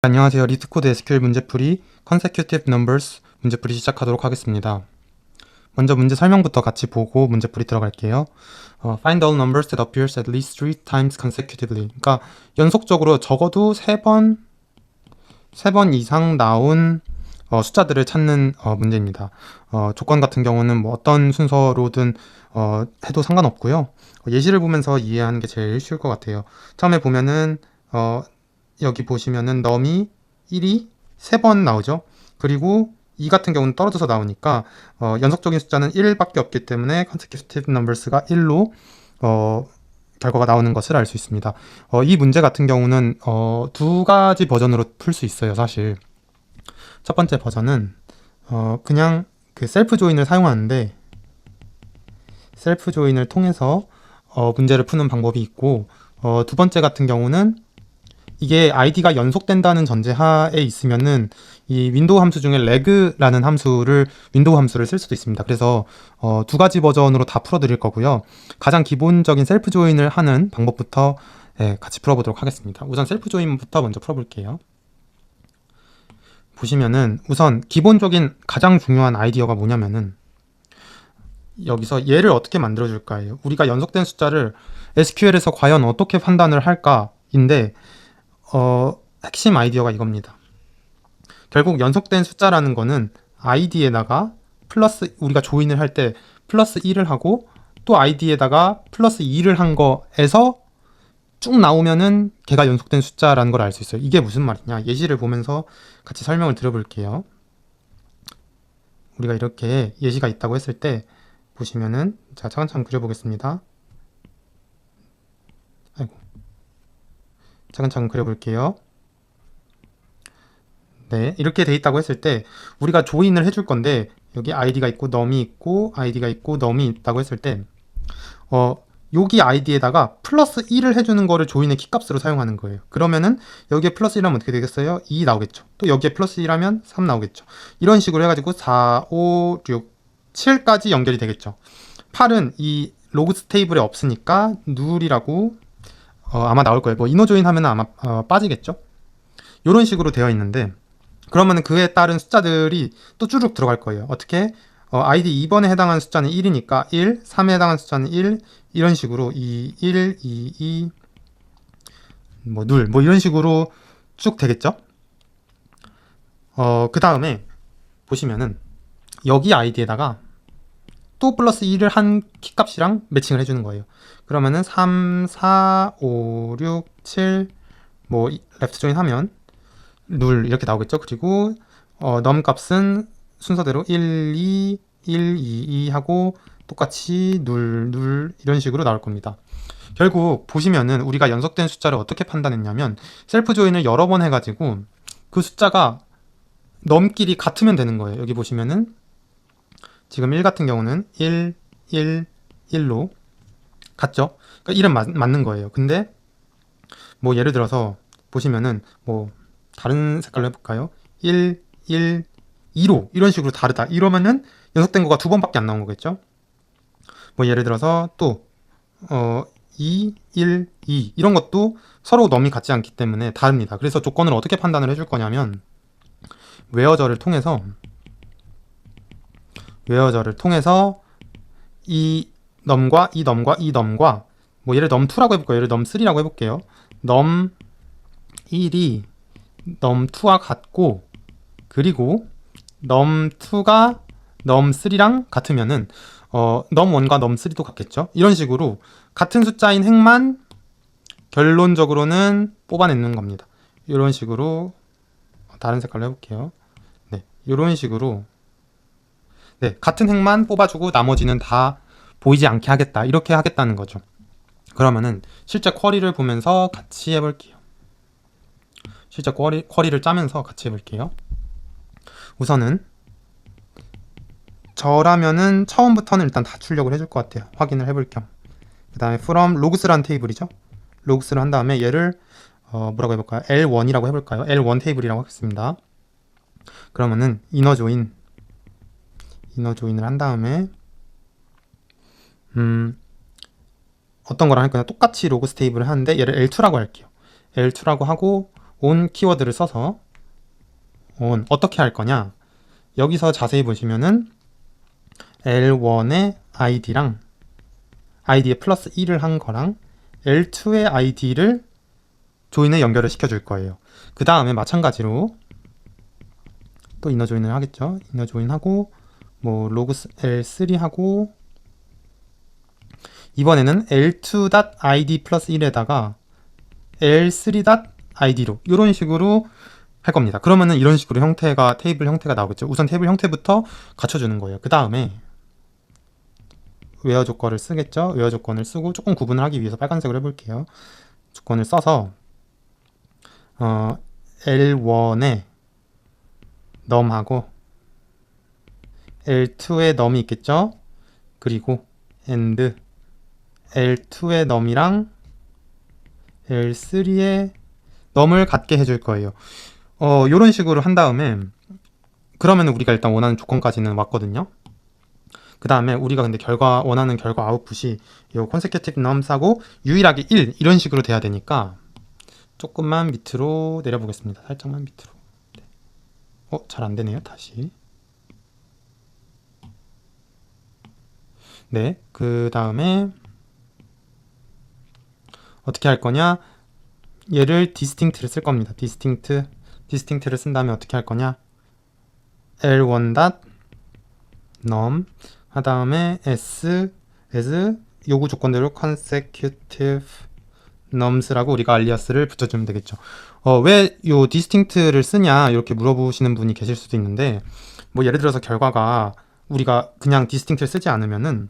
안녕하세요. 리트코드 SQL 문제풀이 Consecutive Numbers 문제풀이 시작하도록 하겠습니다. 먼저 문제 설명부터 같이 보고 문제풀이 들어갈게요. Find all numbers that appears at least 3 times consecutively. 그러니까 연속적으로 적어도 3번 이상 나온 숫자들을 찾는 문제입니다. 조건 같은 경우는 뭐 어떤 순서로든 해도 상관없고요. 예시를 보면서 이해하는 게 제일 쉬울 것 같아요. 처음에 보면은 여기 보시면은 num이 1이 3번 나오죠. 그리고 2 같은 경우는 떨어져서 나오니까 연속적인 숫자는 1밖에 없기 때문에 consecutive numbers가 1로 결과가 나오는 것을 알 수 있습니다. 이 문제 같은 경우는 두 가지 버전으로 풀 수 있어요. 사실 첫 번째 버전은 그냥 그 셀프 조인을 사용하는데 셀프 조인을 통해서 문제를 푸는 방법이 있고, 두 번째 같은 경우는 이게 id가 연속된다는 전제하에 있으면은 이 윈도우 함수 중에 leg라는 함수를 윈도우 함수를 쓸 수도 있습니다. 그래서 두 가지 버전으로 다 풀어드릴 거고요. 가장 기본적인 셀프 조인을 하는 방법부터 같이 풀어보도록 하겠습니다. 우선 셀프 조인부터 먼저 풀어볼게요. 보시면은 우선 기본적인 가장 중요한 아이디어가 뭐냐면은 여기서 얘를 어떻게 만들어 줄까예요. 우리가 연속된 숫자를 SQL에서 과연 어떻게 판단을 할까인데 핵심 아이디어가 이겁니다. 결국 연속된 숫자라는 거는 id에다가 플러스, 우리가 조인을 할 때 플러스 1을 하고 또 id에다가 플러스 2를 한 거에서 쭉 나오면은 걔가 연속된 숫자라는 걸 알 수 있어요. 이게 무슨 말이냐, 예시를 보면서 같이 설명을 드려볼게요. 우리가 이렇게 예시가 있다고 했을 때 보시면은, 자, 차근차근 그려보겠습니다. 아이고, 차근차근 그려볼게요. 네, 이렇게 돼 있다고 했을 때 우리가 조인을 해줄 건데, 여기 id가 있고 num이 있고 id가 있고 num이 있다고 했을 때 여기 id에다가 플러스 1을 해주는 거를 조인의 키값으로 사용하는 거예요. 그러면은 여기에 플러스 1하면 어떻게 되겠어요? 2 나오겠죠. 또 여기에 플러스 1하면 3 나오겠죠. 이런 식으로 해가지고 4, 5, 6, 7까지 연결이 되겠죠. 8은 이 로그스 테이블에 없으니까 null이라고 아마 나올 거예요. 뭐 이너 조인 하면 아마 빠지겠죠. 이런 식으로 되어 있는데, 그러면 그에 따른 숫자들이 또 쭈룩 들어갈 거예요. 어떻게? id 2번에 해당하는 숫자는 1이니까 1, 3에 해당하는 숫자는 1, 이런 식으로 2, 1, 2, 2, 뭐 누, 뭐 이런 식으로 쭉 되겠죠? 그 다음에 보시면은 여기 id에다가 또 플러스 1을 한 키값이랑 매칭을 해주는 거예요. 그러면은 3, 4, 5, 6, 7, 뭐 레프트 조인 하면 누 이렇게 나오겠죠. 그리고 넘 값은 순서대로 1, 2, 1, 2, 2 하고 똑같이 누 이런 식으로 나올 겁니다. 결국 보시면은 우리가 연속된 숫자를 어떻게 판단했냐면 셀프 조인을 여러 번 해가지고 그 숫자가 넘끼리 같으면 되는 거예요. 여기 보시면은 지금 1 같은 경우는 1, 1, 1로 같죠? 그러니까 1은 맞는 거예요. 근데 뭐 예를 들어서 보시면은 뭐 다른 색깔로 해볼까요? 1, 1, 2로 이런 식으로 다르다. 이러면은 연속된 거가 두 번밖에 안 나온 거겠죠? 뭐 예를 들어서 또 2, 1, 2 이런 것도 서로 넘이 같지 않기 때문에 다릅니다. 그래서 조건을 어떻게 판단을 해줄 거냐면 웨어저를 통해서 이 넘과 이 넘과 이 넘과 뭐 얘를 넘2라고 해볼까요? 얘를 넘3라고 해볼게요. 넘 1이 넘2와 같고, 그리고 넘2가 넘3랑 같으면은 넘1과 넘3도 같겠죠. 이런 식으로 같은 숫자인 행만 결론적으로는 뽑아내는 겁니다. 이런 식으로 다른 색깔로 해볼게요. 네, 이런 식으로 네, 같은 행만 뽑아주고 나머지는 다 보이지 않게 하겠다, 이렇게 하겠다는 거죠. 그러면은 실제 쿼리를 보면서 같이 해볼게요. 실제 쿼리를 짜면서 같이 해볼게요. 우선은 저라면은 처음부터는 일단 다 출력을 해줄 것 같아요. 확인을 해볼 겸. 그 다음에 from logs라는 테이블이죠. logs를 한 다음에 얘를 뭐라고 해볼까요? L1이라고 해볼까요? L1 테이블이라고 하겠습니다. 그러면은 inner join을 한 다음에 어떤 거랑 할 거냐, 똑같이 로그스 테이블을 하는데 얘를 L2라고 할게요. L2라고 하고 on 키워드를 써서 on 어떻게 할 거냐? 여기서 자세히 보시면은 L1의 id랑 id에 플러스 1을 한 거랑 L2의 id를 조인에 연결을 시켜줄 거예요. 그 다음에 마찬가지로 또 이너 조인을 하겠죠. 이너 조인하고 뭐 로그 L3 하고 이번에는 L2.id 플러스 1에다가 L3.id로 이런 식으로 할 겁니다. 그러면은 이런 식으로 형태가 테이블 형태가 나오겠죠. 우선 테이블 형태부터 갖춰주는 거예요. 그 다음에 웨어 조건을 쓰겠죠. 웨어 조건을 쓰고 조금 구분을 하기 위해서 빨간색으로 해볼게요. 조건을 써서 L1에 num하고 L2에 num이 있겠죠. 그리고 and L2의 num이랑 L3의 num을 같게 해줄 거예요. 요런 식으로 한 다음에 그러면 우리가 일단 원하는 조건까지는 왔거든요. 그 다음에 우리가 근데 원하는 결과 아웃풋이 요 consecutive nums하고 유일하게 1 이런 식으로 돼야 되니까 조금만 밑으로 내려보겠습니다. 살짝만 밑으로. 잘 안 되네요. 다시. 네, 그 다음에 어떻게 할 거냐? 얘를 distinct를 쓸 겁니다. distinct를 쓴 다음에 어떻게 할 거냐? L1.num 그 다음에 as 요구 조건대로 consecutive nums라고 우리가 alias를 붙여주면 되겠죠. 왜 요 distinct를 쓰냐 이렇게 물어보시는 분이 계실 수도 있는데 뭐 예를 들어서 결과가 우리가 그냥 distinct를 쓰지 않으면은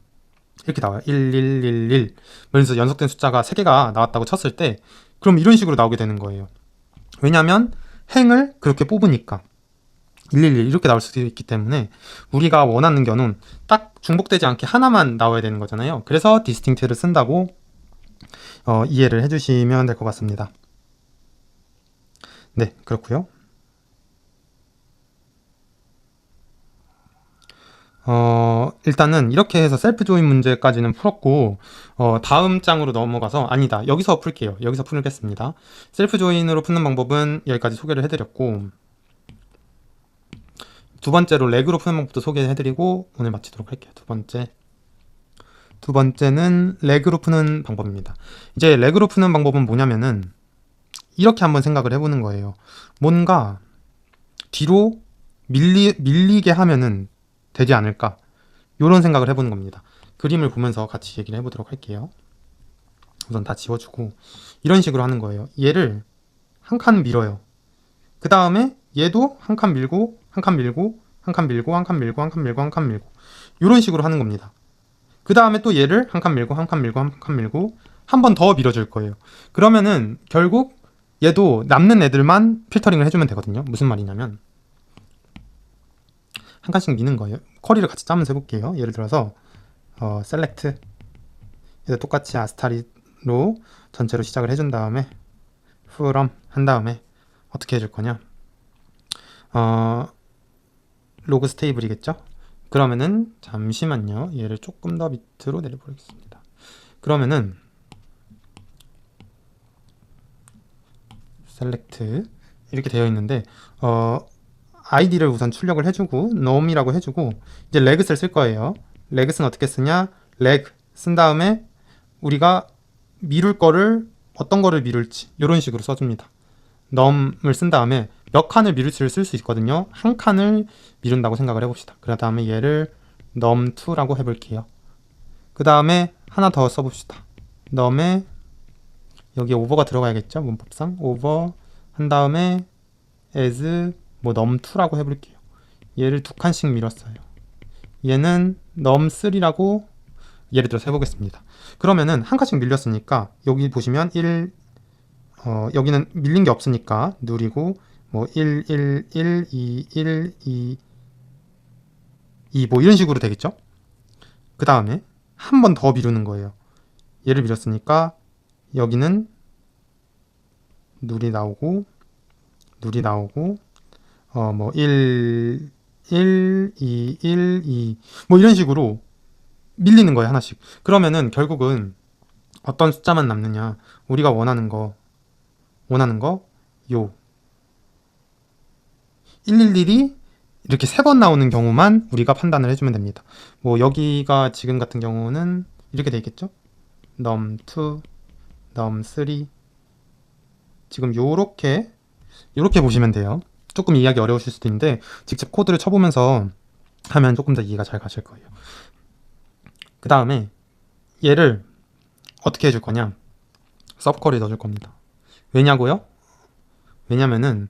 이렇게 나와요. 1111 그래서 연속된 숫자가 3개가 나왔다고 쳤을 때 그럼 이런 식으로 나오게 되는 거예요. 왜냐면 행을 그렇게 뽑으니까 111 이렇게 나올 수도 있기 때문에 우리가 원하는 경우는 딱 중복되지 않게 하나만 나와야 되는 거잖아요. 그래서 distinct를 쓴다고 이해를 해주시면 될 것 같습니다. 네, 그렇고요. 일단은 이렇게 해서 셀프 조인 문제까지는 풀었고 다음 장으로 넘어가서 아니다 여기서 풀게요. 여기서 풀겠습니다. 셀프 조인으로 푸는 방법은 여기까지 소개를 해드렸고 두 번째로 렉으로 푸는 방법도 소개해드리고 오늘 마치도록 할게요. 두 번째는 렉으로 푸는 방법입니다. 이제 렉으로 푸는 방법은 뭐냐면은 이렇게 한번 생각을 해보는 거예요. 뭔가 뒤로 밀리게 하면은 되지 않을까 이런 생각을 해보는 겁니다. 그림을 보면서 같이 얘기를 해보도록 할게요. 우선 다 지워주고 이런 식으로 하는 거예요. 얘를 한 칸 밀어요. 그 다음에 얘도 한 칸 밀고 한 칸 밀고 한 칸 밀고 한 칸 밀고 한 칸 밀고 한 칸 밀고 이런 식으로 하는 겁니다. 그 다음에 또 얘를 한 칸 밀고 한 칸 밀고 한 칸 밀고 한 번 더 밀어줄 거예요. 그러면은 결국 얘도 남는 애들만 필터링을 해주면 되거든요. 무슨 말이냐면 한 칸씩 미는 거예요. 쿼리를 같이 짜면서 해볼게요. 예를 들어서 select 얘도 똑같이 아스타리로 전체로 시작을 해준 다음에 from 한 다음에 어떻게 해줄 거냐 로그 스테이블이겠죠. 그러면은 잠시만요. 얘를 조금 더 밑으로 내려보겠습니다. 그러면은 select 이렇게 되어 있는데 id를 우선 출력을 해주고 num이라고 해주고 이제 legs를 쓸 거예요. legs는 어떻게 쓰냐? leg 쓴 다음에 우리가 미룰 거를 어떤 거를 미룰지 이런 식으로 써줍니다. num을 쓴 다음에 몇 칸을 미룰지를 쓸 수 있거든요. 한 칸을 미룬다고 생각을 해봅시다. 그 다음에 얘를 num2라고 해볼게요. 그 다음에 하나 더 써봅시다. num에 여기에 over가 들어가야겠죠. 문법상 over 한 다음에 as 뭐 num2라고 해볼게요. 얘를 두 칸씩 밀었어요. 얘는 num3라고 예를 들어서 해보겠습니다. 그러면은 한 칸씩 밀렸으니까 여기 보시면 1 여기는 밀린 게 없으니까 누리고 뭐 1, 1, 1, 2, 1, 2, 2 뭐 이런 식으로 되겠죠? 그 다음에 한 번 더 미루는 거예요. 얘를 밀었으니까 여기는 누리 나오고 뭐 1, 1, 2, 1, 2 뭐 이런 식으로 밀리는 거예요. 하나씩. 그러면은 결국은 어떤 숫자만 남느냐 우리가 원하는 거 요 111이 이렇게 3번 나오는 경우만 우리가 판단을 해주면 됩니다. 뭐 여기가 지금 같은 경우는 이렇게 돼 있겠죠? num2, num3 지금 요렇게 보시면 돼요. 조금 이해하기 어려우실 수도 있는데 직접 코드를 쳐보면서 하면 조금 더 이해가 잘 가실 거예요. 그 다음에 얘를 어떻게 해줄 거냐? 서브쿼리 넣어줄 겁니다. 왜냐고요? 왜냐면은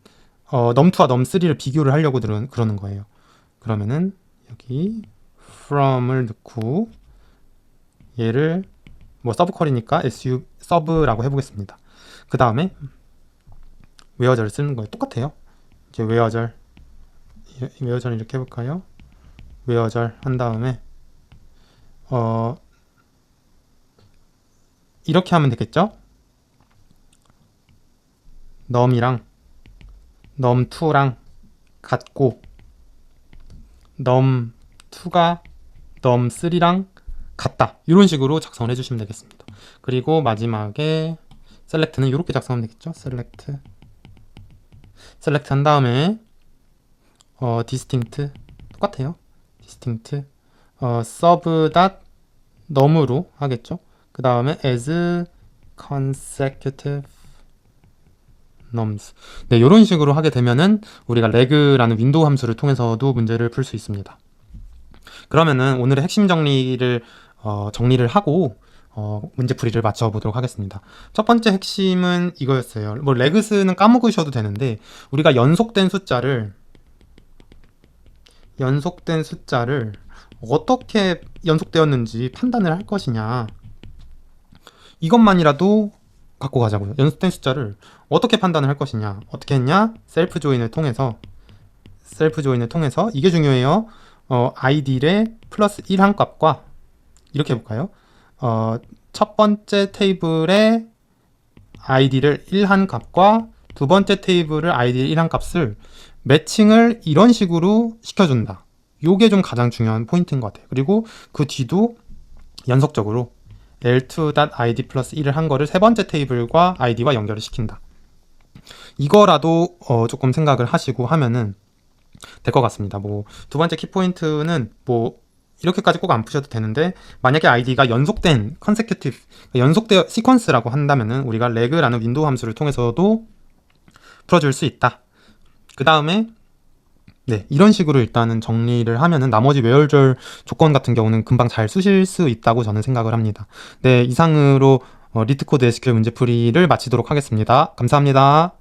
num2와 num3를 비교를 하려고 그러는 거예요. 그러면은 여기 from을 넣고 얘를 뭐 서브쿼리니까 su 서브라고 해보겠습니다. 그 다음에 where절을 쓰는 거예요. 똑같아요. 이제 where절 이렇게 해볼까요? where절 한 다음에 이렇게 하면 되겠죠? num이랑 num2랑 같고 num2가 num3랑 같다. 이런 식으로 작성을 해주시면 되겠습니다. 그리고 마지막에 select는 이렇게 작성하면 되겠죠? select 한 다음에 distinct 똑같아요. distinct sub.num으로 하겠죠? 그 다음에 as consecutive nums. 네, 이런 식으로 하게 되면은 우리가 reg라는 윈도우 함수를 통해서도 문제를 풀 수 있습니다. 그러면은 오늘의 핵심 정리를 하고 문제풀이를 맞춰보도록 하겠습니다. 첫 번째 핵심은 이거였어요. 뭐 레그스는 까먹으셔도 되는데 우리가 연속된 숫자를 어떻게 연속되었는지 판단을 할 것이냐, 이것만이라도 갖고 가자고요. 연속된 숫자를 어떻게 판단을 할 것이냐, 어떻게 했냐? 셀프 조인을 통해서 이게 중요해요. id의 플러스 1한 값과 이렇게 해볼까요? 첫 번째 테이블의 id를 1한 값과 두 번째 테이블을 id를 1한 값을 매칭을 이런 식으로 시켜준다. 요게 좀 가장 중요한 포인트인 것 같아요. 그리고 그 뒤도 연속적으로 l2.id 플러스 1을 한 거를 세 번째 테이블과 id와 연결을 시킨다. 이거라도 조금 생각을 하시고 하면은 될 것 같습니다. 뭐 두 번째 키포인트는 뭐 이렇게까지 꼭 안 푸셔도 되는데 만약에 id가 연속된 consecutive, 연속되어 시퀀스라고 한다면은 우리가 reg라는 윈도우 함수를 통해서도 풀어줄 수 있다. 그 다음에 네, 이런 식으로 일단은 정리를 하면은 나머지 외월절 조건 같은 경우는 금방 잘 쓰실 수 있다고 저는 생각을 합니다. 네, 이상으로 리트코드 SQL 문제풀이를 마치도록 하겠습니다. 감사합니다.